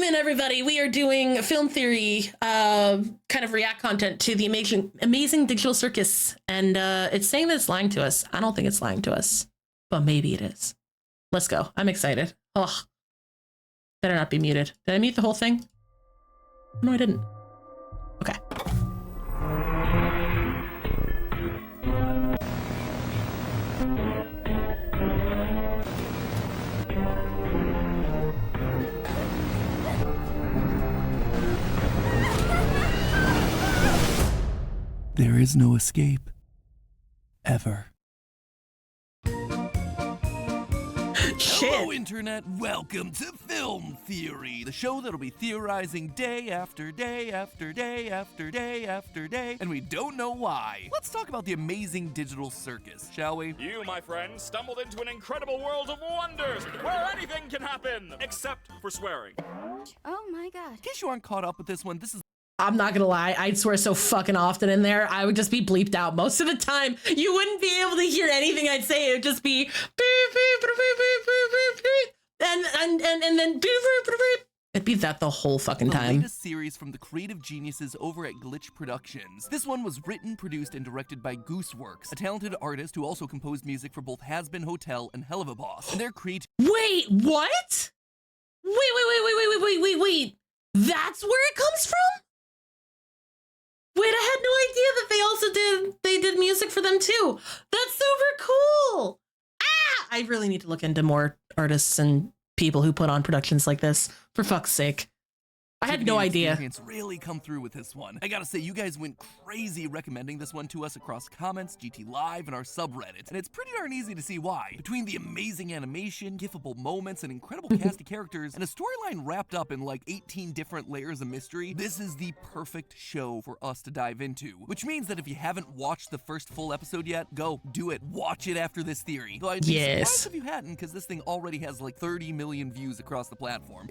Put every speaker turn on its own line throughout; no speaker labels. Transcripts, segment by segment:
in, everybody. We are doing film theory kind of react content to the amazing digital circus, and it's saying that it's lying to us. I don't think it's lying to us, but maybe it is. Let's go. I'm excited. Oh, better not be muted. Did I mute the whole thing? No, I didn't. Okay.
There is no escape. Ever.
Shit.
Hello, Internet. Welcome to Film Theory, the show that'll be theorizing day after day after day after day after day, and we don't know why. Let's talk about the amazing digital circus, shall we?
You, my friend, stumbled into an incredible world of wonders where anything can happen, except for swearing.
Oh my god.
In case you aren't caught up with this one, this is
I'm not gonna lie, I'd swear so fucking often in there, I would just be bleeped out. Most of the time, you wouldn't be able to hear anything I'd say. It would just be beep, beep, beep, beep, beep, beep, beep, and then beep, beep, beep, beep. It'd be that the whole fucking
the
time.
latest series from the creative geniuses over at Glitch Productions. This one was written, produced, and directed by Gooseworks, a talented artist who also composed music for both Has Been Hotel and Hell of a Boss. And their
Wait, what? Wait. That's where it comes from? Wait, I had no idea that they did music for them too. That's super cool. Ah, I really need to look into more artists and people who put on productions like this, for fuck's sake. I had no idea.
Really come through with this one. I gotta say, you guys went crazy recommending this one to us across comments, GT Live, and our subreddit, and it's pretty darn easy to see why. Between the amazing animation, gifable moments, and incredible cast of characters, and a storyline wrapped up in like 18 different layers of mystery, this is the perfect show for us to dive into. Which means that if you haven't watched the first full episode yet, go do it. Watch it after this theory. Though I'd be surprised if you hadn't, because this thing already has like 30 million views across the platform.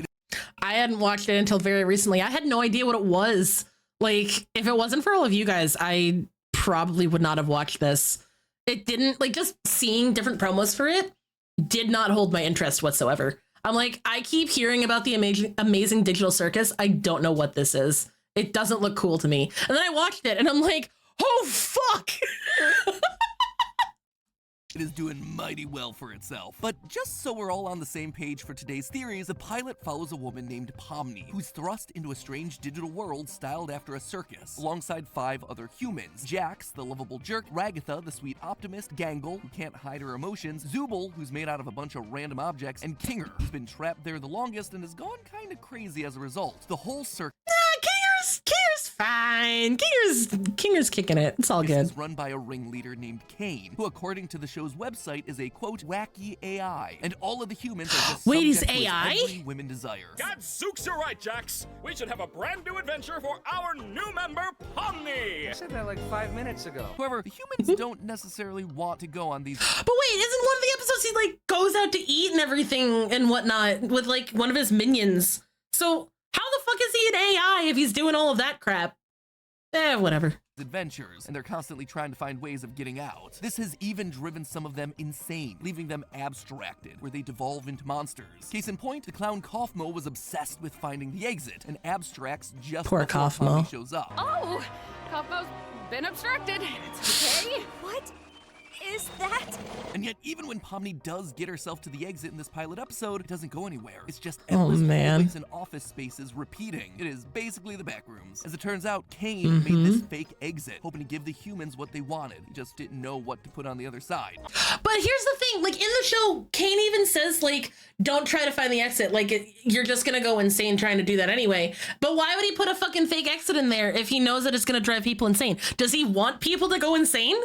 I hadn't watched it until very recently. I had no idea what it was. Like, if it wasn't for all of you guys, I probably would not have watched this. It didn't, like, just seeing different promos for it did not hold my interest whatsoever. I'm like, I keep hearing about the amazing digital circus. I don't know what this is. It doesn't look cool to me. And then I watched it and I'm like, oh, fuck.
It is doing mighty well for itself. But just so we're all on the same page for today's theories, the pilot follows a woman named Pomni, who's thrust into a strange digital world styled after a circus, alongside 5 other humans. Jax, the lovable jerk, Ragatha, the sweet optimist, Gangle, who can't hide her emotions, Zooble, who's made out of a bunch of random objects, and Kinger, who's been trapped there the longest and has gone kinda crazy as a result. The whole circus
Kinger's fine. Kinger's kicking it. It's all good.
Is run by a ringleader named Kane, who according to the show's website is a quote wacky AI, and all of the humans are just
Wait, he's
subject to
AI?
every women desires.
Gadzooks, you're right, Jax. We should have a brand new adventure for our new member, Pomni.
I said that like 5 minutes ago.
However, the humans don't necessarily want to go on these.
But wait, isn't one of the episodes he like goes out to eat and everything and whatnot with like one of his minions? So how the fuck is he an AI if he's doing all of that crap? Whatever.
Adventures, and they're constantly trying to find ways of getting out. This has even driven some of them insane, leaving them abstracted, where they devolve into monsters. Case in point, the clown Kaufmo was obsessed with finding the exit, and abstracts just
Poor
before
Kaufmo
Pomni shows up.
Oh, Kaufmo's been obstructed. It's okay. What is that?
And yet, even when Pomni does get herself to the exit in this pilot episode, it doesn't go anywhere. It's just endless hallways and office spaces repeating. It is basically the back rooms. As it turns out, Kane made this fake exit, hoping to give the humans what they wanted. He just didn't know what to put on the other side.
But here's the thing, like in the show, Kane even says like, don't try to find the exit. Like you're just gonna go insane trying to do that anyway. But why would he put a fucking fake exit in there if he knows that it's gonna drive people insane? Does he want people to go insane?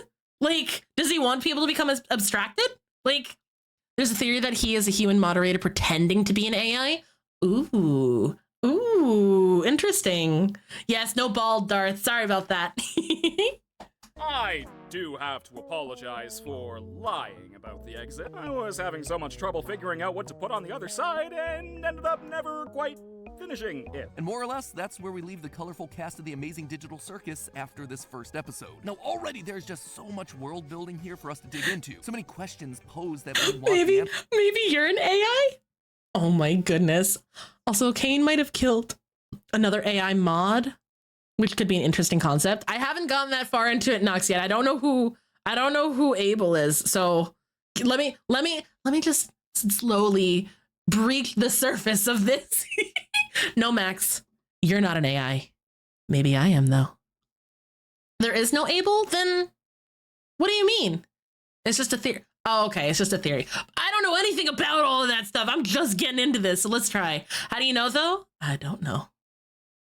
Like, does he want people to become abstracted? Like, there's a theory that he is a human moderator pretending to be an AI. Ooh, interesting. Yes, no bald Darth. Sorry about that.
I do have to apologize for lying about the exit. I was having so much trouble figuring out what to put on the other side and ended up never quite finishing it.
And more or less, that's where we leave the colorful cast of the amazing digital circus after this first episode. Now, already there's just so much world building here for us to dig into. So many questions posed that we want
maybe you're an AI? Oh my goodness. Also, Kane might have killed another AI mod, which could be an interesting concept. I haven't gotten that far into it, Nox, yet. I don't know who Abel is. So let me just slowly breach the surface of this. No, Max, you're not an AI. Maybe I am, though. There is no Abel? Then what do you mean? It's just a theory. Oh, okay. It's just a theory. I don't know anything about all of that stuff. I'm just getting into this. So let's try. How do you know, though? I don't know.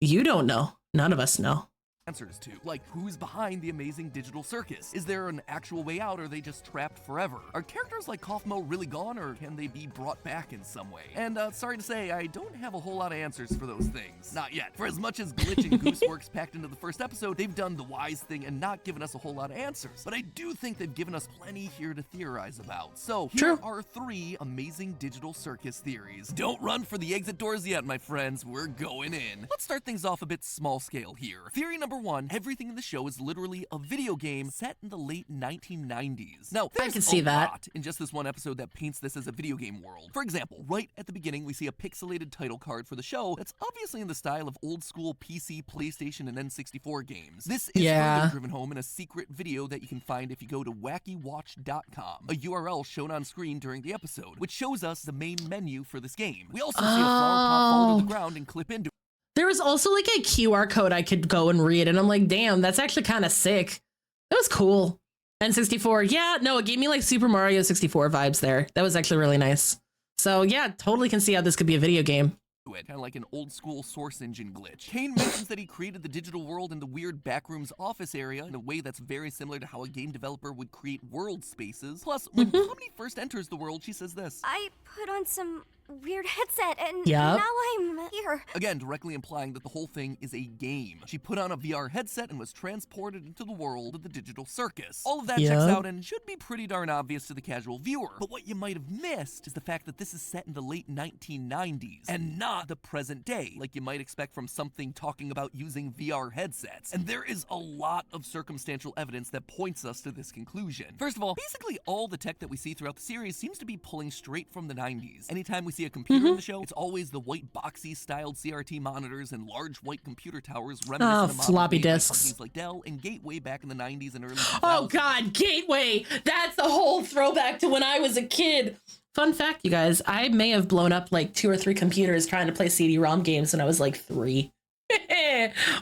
You don't know. None of us know.
Answers to, like, who's behind the amazing digital circus? Is there an actual way out, or are they just trapped forever? Are characters like Kaufmo really gone, or can they be brought back in some way? And sorry to say, I don't have a whole lot of answers for those things. Not yet. For as much as Glitch and Gooseworks packed into the first episode, they've done the wise thing and not given us a whole lot of answers. But I do think they've given us plenty here to theorize about. So here are 3 amazing digital circus theories. Don't run for the exit doors yet, my friends. We're going in. Let's start things off a bit small scale here. Theory number 1, everything in the show is literally a video game set in the late 1990s. Now,
I can see that
lot in just this one episode that paints this as a video game world. For example, right at the beginning, we see a pixelated title card for the show that's obviously in the style of old school PC, PlayStation, and N64 games. This is further driven home in a secret video that you can find if you go to wackywatch.com, a URL shown on screen during the episode, which shows us the main menu for this game. We also see a flower pot fall to the ground and clip into it.
There was also like a QR code I could go and read, and I'm like, damn, that's actually kind of sick. That was cool. N64, yeah, no, it gave me like Super Mario 64 vibes there. That was actually really nice. So yeah, totally can see how this could be a video game.
Kind of like an old school source engine glitch. Kane mentions that he created the digital world in the weird backrooms office area in a way that's very similar to how a game developer would create world spaces. Plus, when Pomni first enters the world, she says this:
I put on some weird headset and
Yep.
now I'm here.
Again, directly implying that the whole thing is a game. She put on a VR headset and was transported into the world of the digital circus. All of that checks out and should be pretty darn obvious to the casual viewer. But what you might have missed is the fact that this is set in the late 1990s and not the present day, like you might expect from something talking about using VR headsets. And there is a lot of circumstantial evidence that points us to this conclusion. First of all, basically all the tech that we see throughout the series seems to be pulling straight from the 90s. Anytime we see a computer in the show, it's always the white boxy styled CRT monitors and large white computer towers reminiscent of
floppy disks.
companies like Dell and Gateway back in the 90s and early 2000s.
Oh god, Gateway! That's a whole throwback to when I was a kid. Fun fact, you guys, I may have blown up like 2 or 3 computers trying to play CD-ROM games when I was like 3.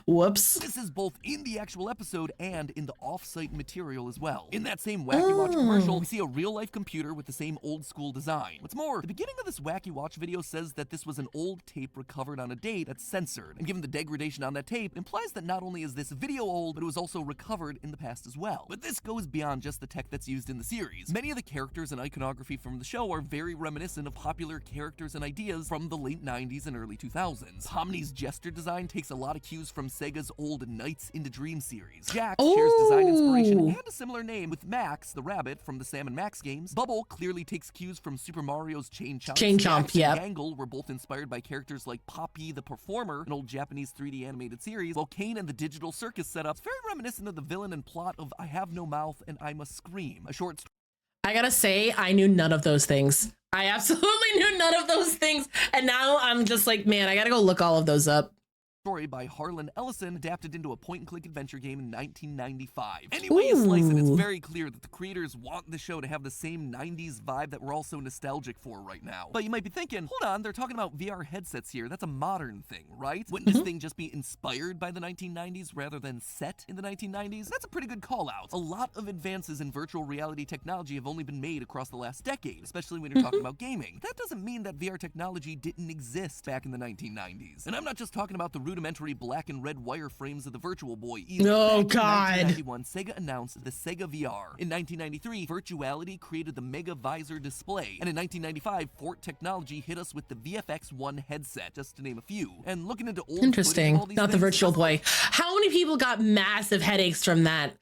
Whoops.
This is both in the actual episode and in the off-site material as well. In that same Wacky Watch commercial, we see a real-life computer with the same old-school design. What's more, the beginning of this Wacky Watch video says that this was an old tape recovered on a date that's censored. And given the degradation on that tape, implies that not only is this video old, but it was also recovered in the past as well. But this goes beyond just the tech that's used in the series. Many of the characters and iconography from the show are very reminiscent of popular characters and ideas from the late 90s and early 2000s. Pomni's gesture design takes a lot of cues from Sega's old Nights into Dream series. Jax shares design inspiration and a similar name with Max, the rabbit from the Sam & Max games. Bubble clearly takes cues from Super Mario's Chain Chomp.
Chain Chomp, yeah.
And Angle were both inspired by characters like Poppy the Performer, an old Japanese 3D animated series, while Kane and the digital circus setup's very reminiscent of the villain and plot of I Have No Mouth and I Must Scream, a short story.
I gotta say, I knew none of those things. I absolutely knew none of those things. And now I'm just like, man, I gotta go look all of those up.
Story by Harlan Ellison, adapted into a point-and-click adventure game in 1995. Anyway you slice it, it's very clear that the creators want the show to have the same 90s vibe that we're all so nostalgic for right now. But you might be thinking, hold on, they're talking about VR headsets here. That's a modern thing, right? Wouldn't this thing just be inspired by the 1990s rather than set in the 1990s? That's a pretty good call-out. A lot of advances in virtual reality technology have only been made across the last decade, especially when you're talking about gaming. That doesn't mean that VR technology didn't exist back in the 1990s. And I'm not just talking about the rudimentary black and red wireframes of the Virtual Boy either.
Oh,
Back in
God.
1991, Sega announced the Sega VR. In 1993, Virtuality created the Mega Visor display. And in 1995, Fort Technology hit us with the VFX-1 headset, just to name a few. And looking into old
Interesting.
footage of all these
Not the
things,
Virtual Boy. How many people got massive headaches from that?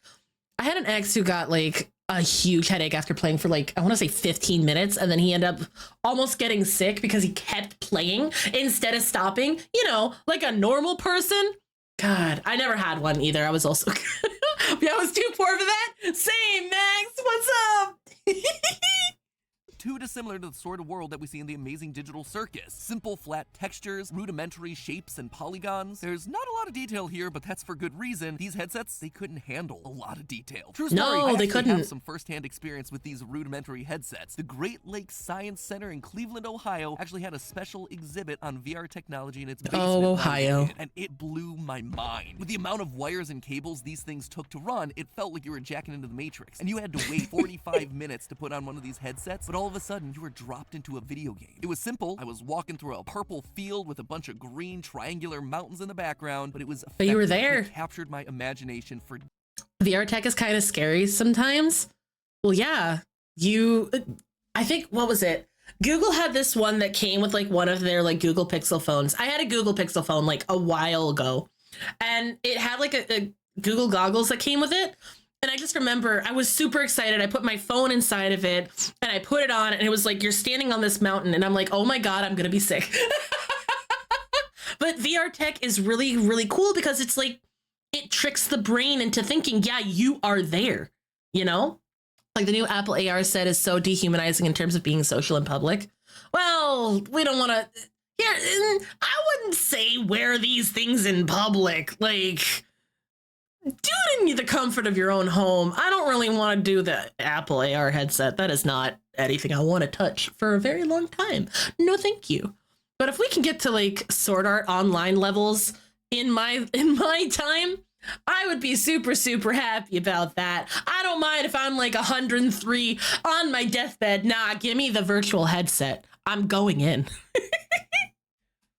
I had an ex who got like a huge headache after playing for like, I want to say 15 minutes. And then he ended up almost getting sick because he kept playing instead of stopping, you know, like a normal person. God, I never had one either. I was also, yeah, I was too poor for that. Same, Max. What's up?
too dissimilar to the sort of world that we see in the amazing digital Circus. Simple, flat textures, rudimentary shapes and polygons. There's not a lot of detail here, but that's for good reason. These headsets, they couldn't handle a lot of detail. True story,
No, they couldn't.
Have some first-hand experience with these rudimentary headsets. The Great Lakes Science Center in Cleveland, Ohio actually had a special exhibit on VR technology in its basement.
Oh, Ohio.
And it blew my mind. With the amount of wires and cables these things took to run, it felt like you were jacking into the Matrix. And you had to wait 45 minutes to put on one of these headsets, but all of a sudden you were dropped into a video game. It was simple. I was walking through a purple field with a bunch of green triangular mountains in the background, but it was
But you were
effective.
there.
It captured my imagination for
VR tech is kind of scary sometimes. Well, yeah, I think, what was it? Google had this one that came with like one of their like Google Pixel phones. I had a Google Pixel phone like a while ago, and it had like a Google goggles that came with it. And I just remember I was super excited. I put my phone inside of it and I put it on, and it was like, you're standing on this mountain, and I'm like, oh my God, I'm going to be sick. But VR tech is really, really cool because it's like, it tricks the brain into thinking, yeah, you are there, you know? Like the new Apple AR set is so dehumanizing in terms of being social in public. Well, we don't want to. Here, I wouldn't say wear these things in public. Like, do it in the comfort of your own home. I don't really want to do the Apple AR headset. That is not anything I want to touch for a very long time. No, thank you. But if we can get to like Sword Art Online levels in my time, I would be super, super happy about that. I don't mind if I'm like 103 on my deathbed. Nah, give me the virtual headset. I'm going in.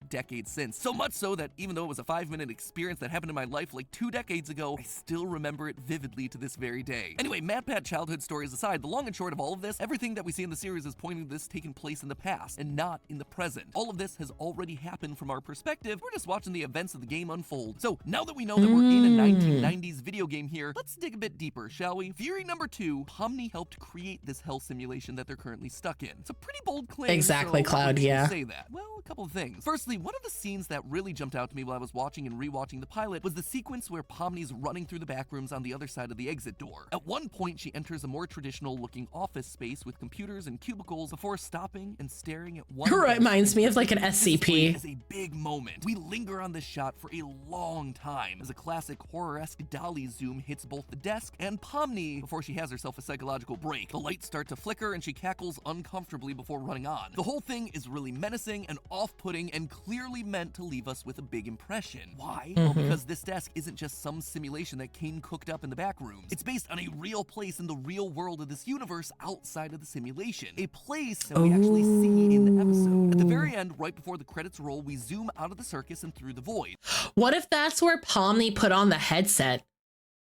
decades since. So much so that even though it was a 5-minute experience that happened in my life like 2 decades ago, I still remember it vividly to this very day. Anyway, MatPat childhood stories aside, the long and short of all of this, everything that we see in the series is pointing to this taking place in the past and not in the present. All of this has already happened from our perspective. We're just watching the events of the game unfold. So now that we know that we're in a 1990s video game here, let's dig a bit deeper, shall we? Theory number 2, Pomni helped create this hell simulation that they're currently stuck in. It's a pretty bold claim.
Exactly,
so
Cloud, yeah.
Say that. Well, a couple of things. Firstly, one of the scenes that really jumped out to me while I was watching and rewatching the pilot was the sequence where Pomni's running through the back rooms on the other side of the exit door. At one point, she enters a more traditional looking office space with computers and cubicles before stopping and staring at one.
Reminds me of like an SCP.
This is a big moment. We linger on this shot for a long time as a classic horror-esque dolly zoom hits both the desk and Pomni before she has herself a psychological break. The lights start to flicker and she cackles uncomfortably before running on. The whole thing is really menacing and off-putting and clearly meant to leave us with a big impression. Why? Well, because this desk isn't just some simulation that Kane cooked up in the back rooms. It's based on a real place in the real world of this universe outside of the simulation. A place that we actually see in the episode. At the very end, right before the credits roll, we zoom out of the circus and through the void.
What if that's where Pomni put on the headset?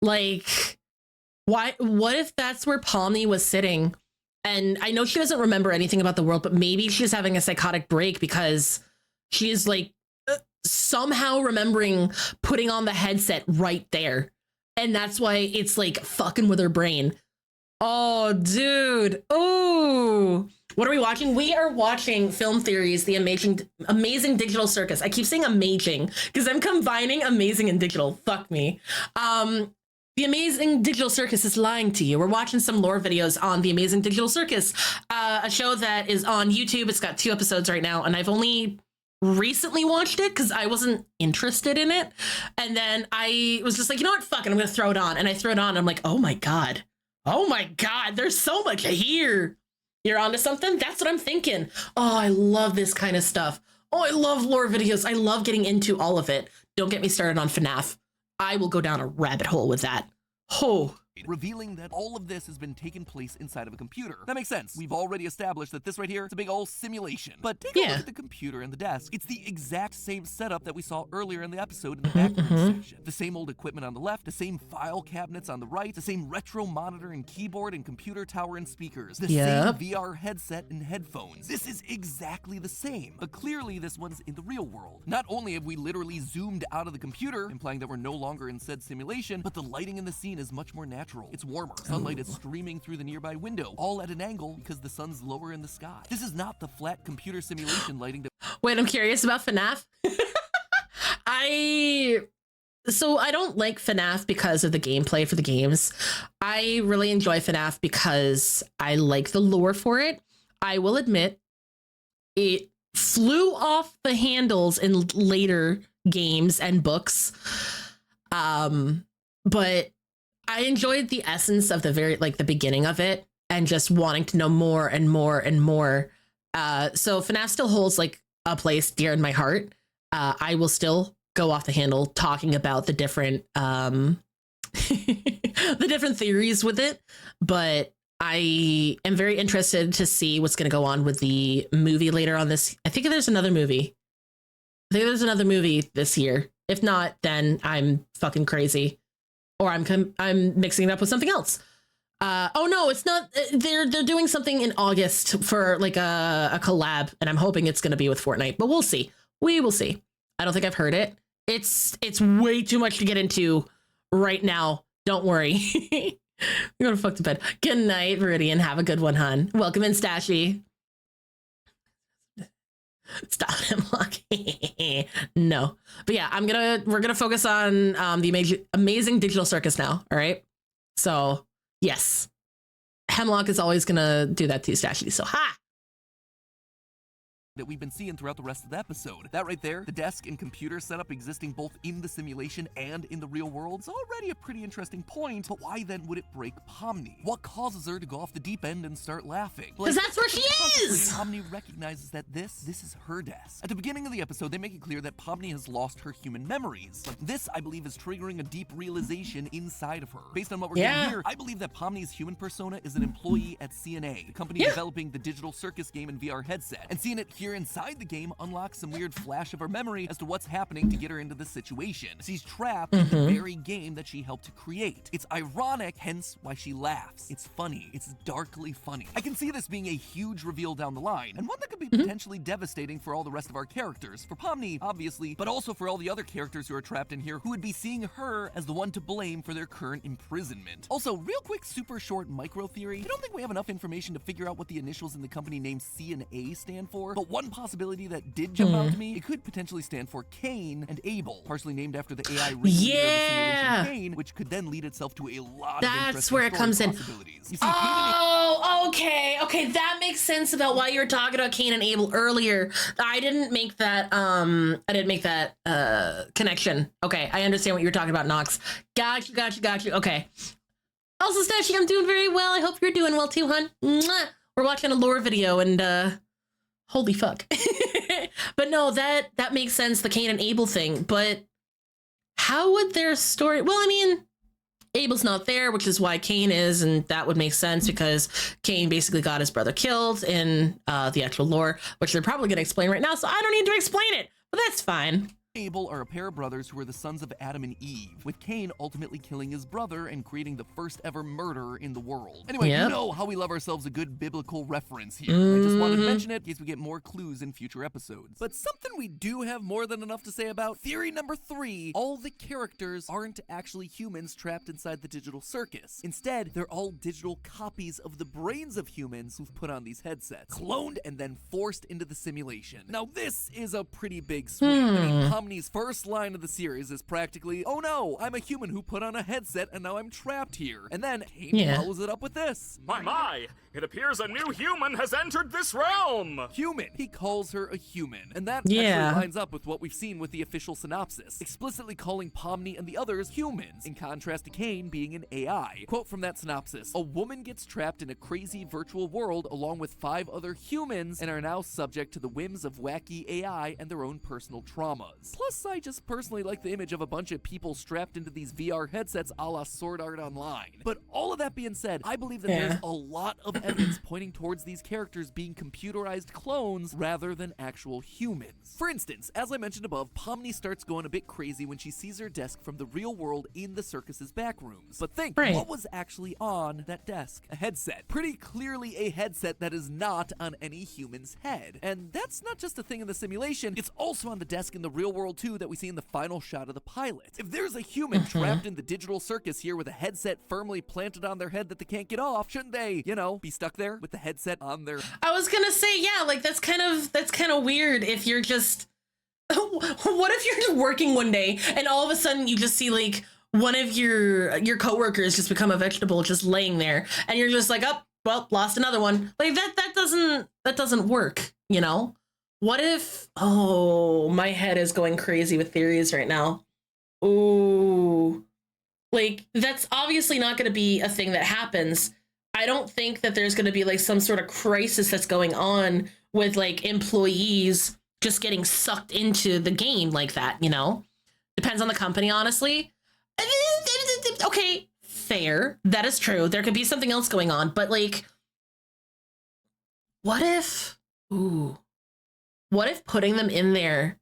Like, why? What if that's where Pomni was sitting? And I know she doesn't remember anything about the world, but maybe she's having a psychotic break because she is like somehow remembering putting on the headset right there. And that's why it's like fucking with her brain. Oh, dude. Oh, what are we watching? We are watching Film Theory's The Amazing Digital Circus. I keep saying amazing because I'm combining amazing and digital. Fuck me. The Amazing Digital Circus is lying to you. We're watching some lore videos on The Amazing Digital Circus, a show that is on YouTube. It's got 2 episodes right now, and I've only recently watched it because I wasn't interested in it. And then I was just like, you know what? Fuck it, I'm going to throw it on. And I threw it on, and I'm like, oh my God. Oh my God, there's so much here. You're onto something? That's what I'm thinking. Oh, I love this kind of stuff. Oh, I love lore videos. I love getting into all of it. Don't get me started on FNAF. I will go down a rabbit hole with that. Oh.
Revealing that all of this has been taking place inside of a computer. That makes sense. We've already established that this right here is a big old simulation. But take a look at the computer and the desk. It's the exact same setup that we saw earlier in the episode in the background section. The same old equipment on the left, the same file cabinets on the right, the same retro monitor and keyboard and computer tower and speakers, the same VR headset and headphones. This is exactly the same. But clearly this one's in the real world. Not only have we literally zoomed out of the computer, implying that we're no longer in said simulation, but the lighting in the scene is much more natural. It's warmer. Sunlight is streaming through the nearby window, all at an angle because the sun's lower in the sky. This is not the flat computer simulation lighting that—
Wait, I'm curious about FNAF. I don't like FNAF because of the gameplay for the games. I really enjoy FNAF because I like the lore for it. I will admit, it flew off the handles in later games and books. But I enjoyed the essence of the beginning of it and just wanting to know more and more and more. So FNAF still holds like a place dear in my heart. I will still go off the handle talking about the different the different theories with it, but I am very interested to see what's going to go on with the movie later on this. I think there's another movie. I think there's another movie this year. If not, then I'm fucking crazy, or I'm mixing it up with something else. Oh no, it's not. They're doing something in August for like a collab, and I'm hoping it's going to be with Fortnite. But we'll see. We will see. I don't think I've heard it. It's way too much to get into right now. Don't worry. You're gonna fuck to bed. Good night, Viridian. Have a good one, hun. Welcome in, Stashy. Stop him, No, but yeah, we're gonna focus on the amazing digital circus now. All right. So yes, Hemlock is always gonna do that too, Stashy. So ha.
That we've been seeing throughout the rest of the episode. That right there, the desk and computer setup existing both in the simulation and in the real world, is already a pretty interesting point, but why then would it break Pomni? What causes her to go off the deep end and start laughing?
Because that's where she is!
Pomni recognizes that this is her desk. At the beginning of the episode, they make it clear that Pomni has lost her human memories. But this, I believe, is triggering a deep realization inside of her. Based on what we're getting here, I believe that Pomni's human persona is an employee at CNA, the company developing the digital circus game and VR headset, and seeing it here inside the game unlocks some weird flash of her memory as to what's happening to get her into this situation. She's trapped in the very game that she helped to create. It's ironic, hence why she laughs. It's funny. It's darkly funny. I can see this being a huge reveal down the line, and one that could be potentially devastating for all the rest of our characters. For Pomni, obviously, but also for all the other characters who are trapped in here who would be seeing her as the one to blame for their current imprisonment. Also, real quick, super short micro theory. I don't think we have enough information to figure out what the initials in the company name C and A stand for, but one possibility that did jump out to me, it could potentially stand for Cain and Abel, partially named after the AI simulation Cain, which could then lead itself to a lot of
that's where it comes in.
You see,
okay, that makes sense about why you were talking about Cain and Abel earlier. I didn't make that connection. Okay, I understand what you're talking about, Nox. Got you. Okay. Also, Stashy, I'm doing very well. I hope you're doing well too, hun. Mwah. We're watching a lore video and holy fuck. But no, that makes sense, the Cain and Abel thing. But how would their story... Well, I mean, Abel's not there, which is why Cain is, and that would make sense because Cain basically got his brother killed in the actual lore, which they're probably going to explain right now, so I don't need to explain it. But that's fine.
Abel are a pair of brothers who are the sons of Adam and Eve, with Cain ultimately killing his brother and creating the first ever murder in the world. Anyway, you know how we love ourselves a good biblical reference here. I just wanted to mention it in case we get more clues in future episodes. But something we do have more than enough to say about, theory number 3, all the characters aren't actually humans trapped inside the digital circus. Instead, they're all digital copies of the brains of humans who've put on these headsets, cloned and then forced into the simulation. Now this is a pretty big swing. I mean, Pomni's first line of the series is practically, oh no, I'm a human who put on a headset and now I'm trapped here. And then Cain follows it up with this.
My, it appears a new human has entered this realm!
Human. He calls her a human. And that actually lines up with what we've seen with the official synopsis, explicitly calling Pomni and the others humans, in contrast to Cain being an AI. Quote from that synopsis, a woman gets trapped in a crazy virtual world along with 5 other humans and are now subject to the whims of wacky AI and their own personal traumas. Plus, I just personally like the image of a bunch of people strapped into these VR headsets a la Sword Art Online. But all of that being said, I believe that there's a lot of evidence pointing towards these characters being computerized clones rather than actual humans. For instance, as I mentioned above, Pomni starts going a bit crazy when she sees her desk from the real world in the circus's back rooms. But think, what was actually on that desk? A headset. Pretty clearly a headset that is not on any human's head. And that's not just a thing in the simulation, it's also on the desk in the real world too that we see in the final shot of the pilot. If there's a human trapped in the digital circus here with a headset firmly planted on their head that they can't get off, shouldn't they, you know, be stuck there with the headset on their...
I was gonna say, yeah, like that's kind of weird if you're just... What if you're just working one day and all of a sudden you just see like one of your coworkers just become a vegetable just laying there and you're just like, oh, well, lost another one. Like that doesn't work, you know? What if, oh, my head is going crazy with theories right now. Ooh, like that's obviously not going to be a thing that happens. I don't think that there's going to be like some sort of crisis that's going on with like employees just getting sucked into the game like that, you know? Depends on the company, honestly. Okay, fair. That is true. There could be something else going on, but like, what if putting them in there?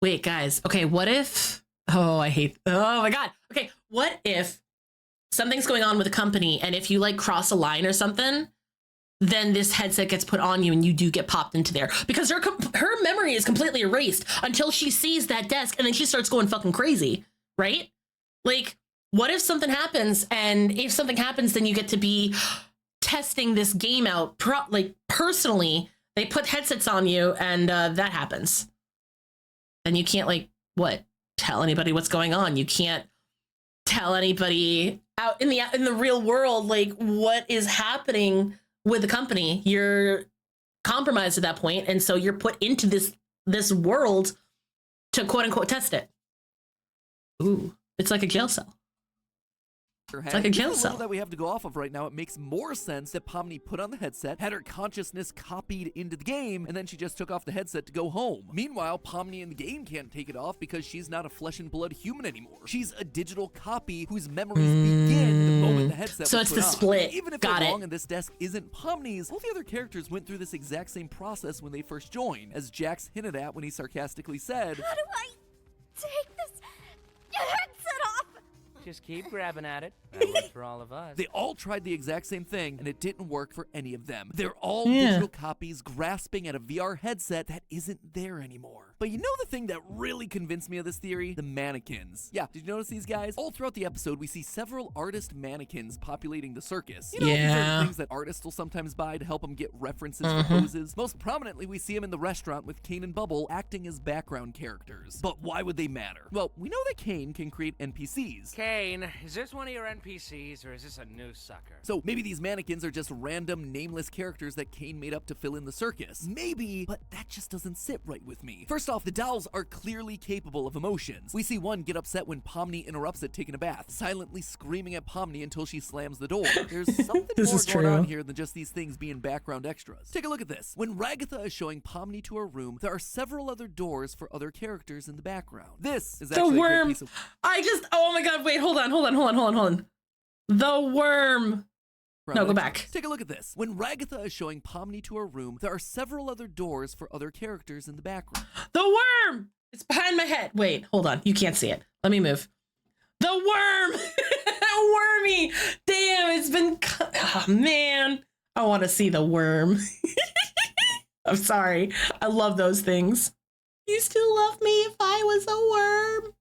Wait, guys. Okay, what if, oh my God. Okay, what if something's going on with a company and if you like cross a line or something, then this headset gets put on you and you do get popped into there because her memory is completely erased until she sees that desk and then she starts going fucking crazy, right? Like, what if something happens, and if something happens, then you get to be testing this game out like personally. They put headsets on you and that happens. And you can't like, what? Tell anybody what's going on. You can't tell anybody out in the real world, like what is happening with the company. You're compromised at that point, and so you're put into this world to quote unquote test it. Ooh, it's like a jail cell. It's like a jail cell
that we have to go off of right now. It makes more sense that Pomni put on the headset, had her consciousness copied into the game, and then she just took off the headset to go home. Meanwhile, Pomni in the game can't take it off because she's not a flesh and blood human anymore. She's a digital copy whose memories begin the moment the headset
so
was
it's
put
the
on.
split.
Even if
Got
the
it.
wrong in this desk isn't Pomni's, all the other characters went through this exact same process when they first joined, as Jax hinted at when he sarcastically said,
How do I take this headset off?
Just keep grabbing at it. That works for all of us.
they all tried the exact same thing, and it didn't work for any of them. They're all digital copies grasping at a VR headset that isn't there anymore. But you know the thing that really convinced me of this theory? The mannequins. Yeah, did you notice these guys? All throughout the episode, we see several artist mannequins populating the circus. You know, these are things that artists will sometimes buy to help them get references for poses. Most prominently, we see them in the restaurant with Kane and Bubble acting as background characters. But why would they matter? Well, we know that Kane can create NPCs.
Kane, is this one of your NPCs or is this a new sucker?
So maybe these mannequins are just random, nameless characters that Kane made up to fill in the circus. Maybe, but that just doesn't sit right with me. First off, the dolls are clearly capable of emotions. We see one get upset when Pomni interrupts it taking a bath, silently screaming at Pomni until she slams the door. There's something more going on here than just these things being background extras. Take a look at this. When Ragatha is showing Pomni to her room, there are several other doors for other characters in the background. This is actually
the
a great
worm.
piece of
Oh my God, wait, hold on. The worm. No, go back.
Take a look at this. When Ragatha is showing Pomni to her room, there are several other doors for other characters in the background.
The worm! It's behind my head. Wait, hold on. You can't see it. Let me move. The worm! Wormy! Damn, it's been... Oh, man. I want to see the worm. I'm sorry. I love those things. You still love me if I was a worm.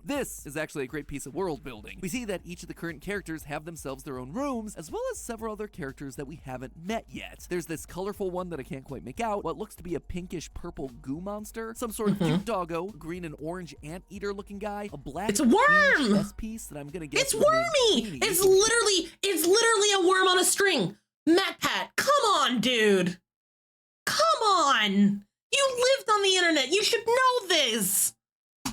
This is actually a great piece of world building. We see that each of the current characters have themselves their own rooms, as well as several other characters that we haven't met yet. There's this colorful one that I can't quite make out, what looks to be a pinkish purple goo monster, some sort of cute doggo, green and orange anteater looking guy, a black
It's a worm!
chess piece that I'm gonna guess
It's wormy! It's literally a worm on a string. MatPat, come on, dude. Come on. You lived on the internet. You should know this.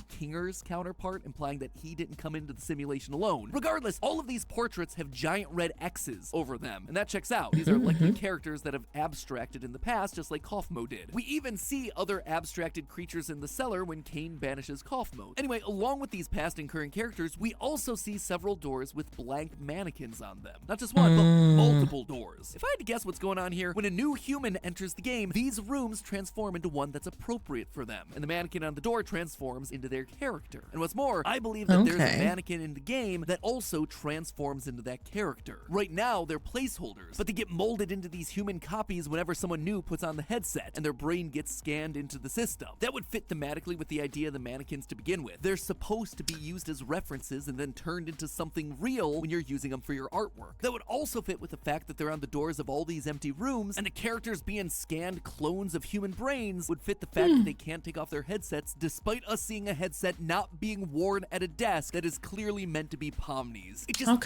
Kinger's counterpart, implying that he didn't come into the simulation alone. Regardless, all of these portraits have giant red X's over them, and that checks out. These are likely characters that have abstracted in the past, just like Kaufmo did. We even see other abstracted creatures in the cellar when Kane banishes Kaufmo. Anyway, along with these past and current characters, we also see several doors with blank mannequins on them. Not just one, but multiple doors. If I had to guess what's going on here, when a new human enters the game, these rooms transform into one that's appropriate for them, and the mannequin on the door transforms into their character. And what's more, I believe that there's a mannequin in the game that also transforms into that character. Right now, they're placeholders, but they get molded into these human copies whenever someone new puts on the headset and their brain gets scanned into the system. That would fit thematically with the idea of the mannequins to begin with. They're supposed to be used as references and then turned into something real when you're using them for your artwork. That would also fit with the fact that they're on the doors of all these empty rooms, and the characters being scanned clones of human brains would fit the fact that they can't take off their headsets despite us seeing a headset headset not being worn at a desk that is clearly meant to be Pomni's. It just all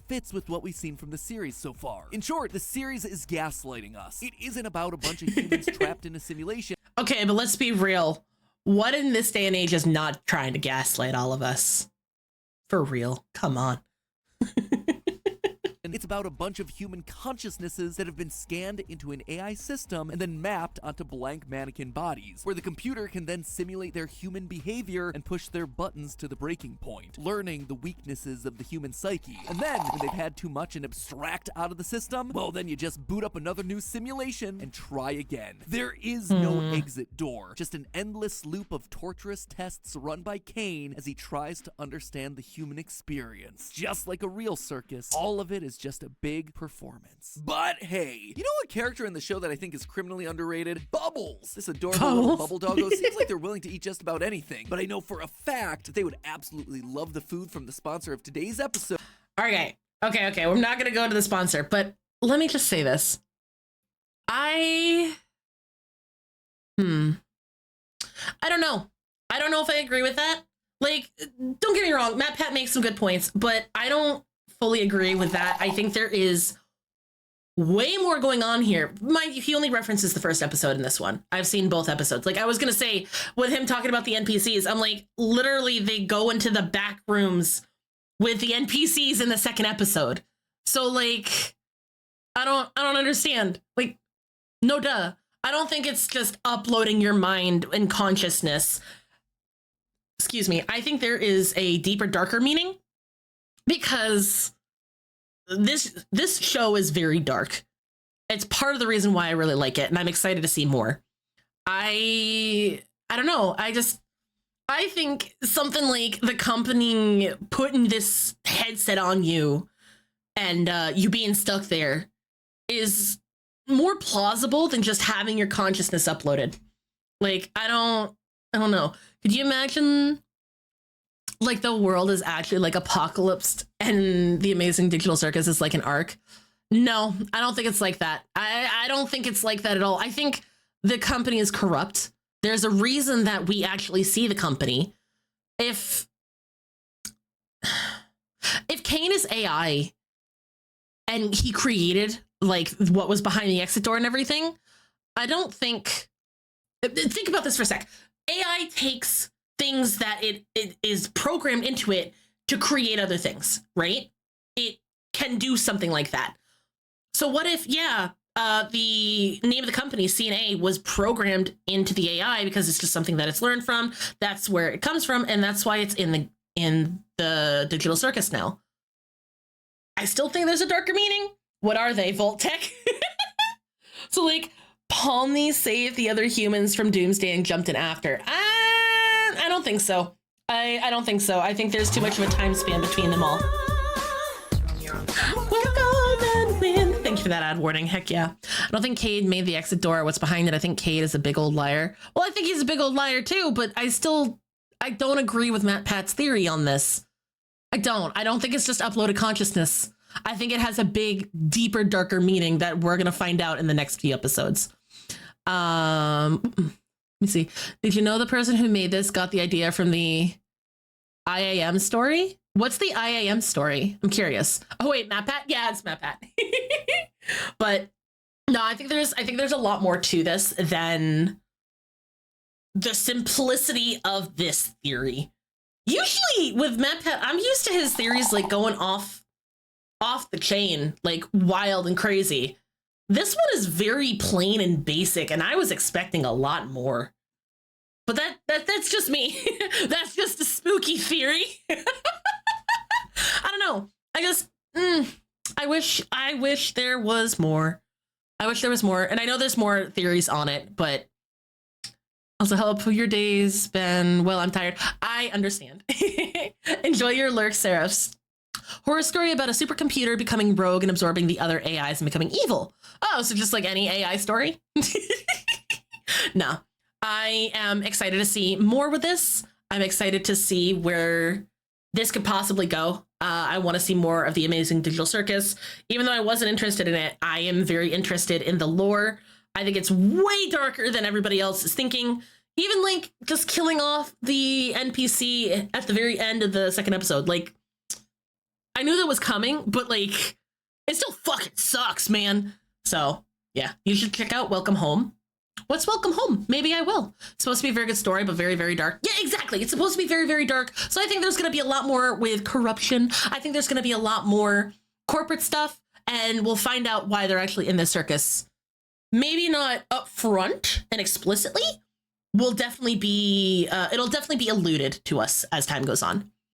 fits with what we've seen from the series so far. In short, the series is gaslighting us. It isn't about a bunch of humans trapped in a simulation.
Okay, but let's be real. What in this day and age is not trying to gaslight all of us? For real, come on.
And it's about a bunch of human consciousnesses that have been scanned into an AI system and then mapped onto blank mannequin bodies, where the computer can then simulate their human behavior and push their buttons to the breaking point, learning the weaknesses of the human psyche. And then, when they've had too much and abstract out of the system, well, then you just boot up another new simulation and try again. There is no exit door, just an endless loop of torturous tests run by Kane as he tries to understand the human experience. Just like a real circus, all of it is just a big performance. But hey, you know what character in the show that I think is criminally underrated? Bubbles! This adorable little bubble doggo seems like they're willing to eat just about anything, but I know for a fact they would absolutely love the food from the sponsor of today's episode.
Okay. We're not gonna go to the sponsor, but let me just say this. I don't know. I don't know if I agree with that. Like, don't get me wrong, Matt Pat makes some good points, but I don't fully agree with that. I think there is way more going on here. Mind you, he only references the first episode in this one. I've seen both episodes. Like, I was gonna say, with him talking about the NPCs, I'm like, literally they go into the back rooms with the NPCs in the second episode. So like, I don't understand. Like, no duh. I don't think it's just uploading your mind and consciousness. Excuse me. I think there is a deeper, darker meaning, because this show is very dark. It's part of the reason why I really like it, and I'm excited to see more. I don't know. I think something like the company putting this headset on you and you being stuck there is more plausible than just having your consciousness uploaded. Like, I don't know. Could you imagine like the world is actually like apocalypsed and the Amazing Digital Circus is like an arc? No, I don't think it's like that. I don't think it's like that at all. I think the company is corrupt. There's a reason that we actually see the company. If Kane is AI and he created like what was behind the exit door and everything, I don't think about this for a sec. AI takes things that it is programmed into it to create other things, right? It can do something like that. So what if, the name of the company, CNA, was programmed into the AI because it's just something that it's learned from. That's where it comes from, and that's why it's in the Digital Circus now. I still think there's a darker meaning. What are they, Vault Tech? So like, Pomni saved the other humans from Doomsday and jumped in after. I don't think so. I don't think so. I think there's too much of a time span between them all. Thank you for that ad warning. Heck yeah. I don't think Cade made the exit door. What's behind it? I think Cade is a big old liar. Well, I think he's a big old liar too, but I don't agree with Matt Pat's theory on this. I don't think it's just uploaded consciousness. I think it has a big, deeper, darker meaning that we're going to find out in the next few episodes. Let me see. Did you know the person who made this got the idea from the IAM story? What's the IAM story? I'm curious. Oh wait, Matt Pat? Yeah, it's Matt Pat. But no, I think there's a lot more to this than the simplicity of this theory. Usually with Matt Pat, I'm used to his theories like going off the chain, like wild and crazy. This one is very plain and basic, and I was expecting a lot more. But that's just me. That's just a spooky theory. I don't know. I guess I wish there was more. I wish there was more, and I know there's more theories on it, but also help your days been. Well, I'm tired. I understand. Enjoy your lurk, Seraphs. Horror story about a supercomputer becoming rogue and absorbing the other AIs and becoming evil. Oh, so just like any AI story? No. I am excited to see more with this. I'm excited to see where this could possibly go. I want to see more of the Amazing Digital Circus. Even though I wasn't interested in it, I am very interested in the lore. I think it's way darker than everybody else is thinking. even like just killing off the NPC at the very end of the second episode. Like, I knew that was coming, but like, it still fucking sucks, man. So yeah, you should check out Welcome Home. What's Welcome Home? Maybe I will. It's supposed to be a very good story, but very, very dark. Yeah, exactly. It's supposed to be very, very dark. So I think there's going to be a lot more with corruption. I think there's going to be a lot more corporate stuff, and we'll find out why they're actually in this circus. Maybe not up front and explicitly. Will definitely be, it'll definitely be alluded to us as time goes on.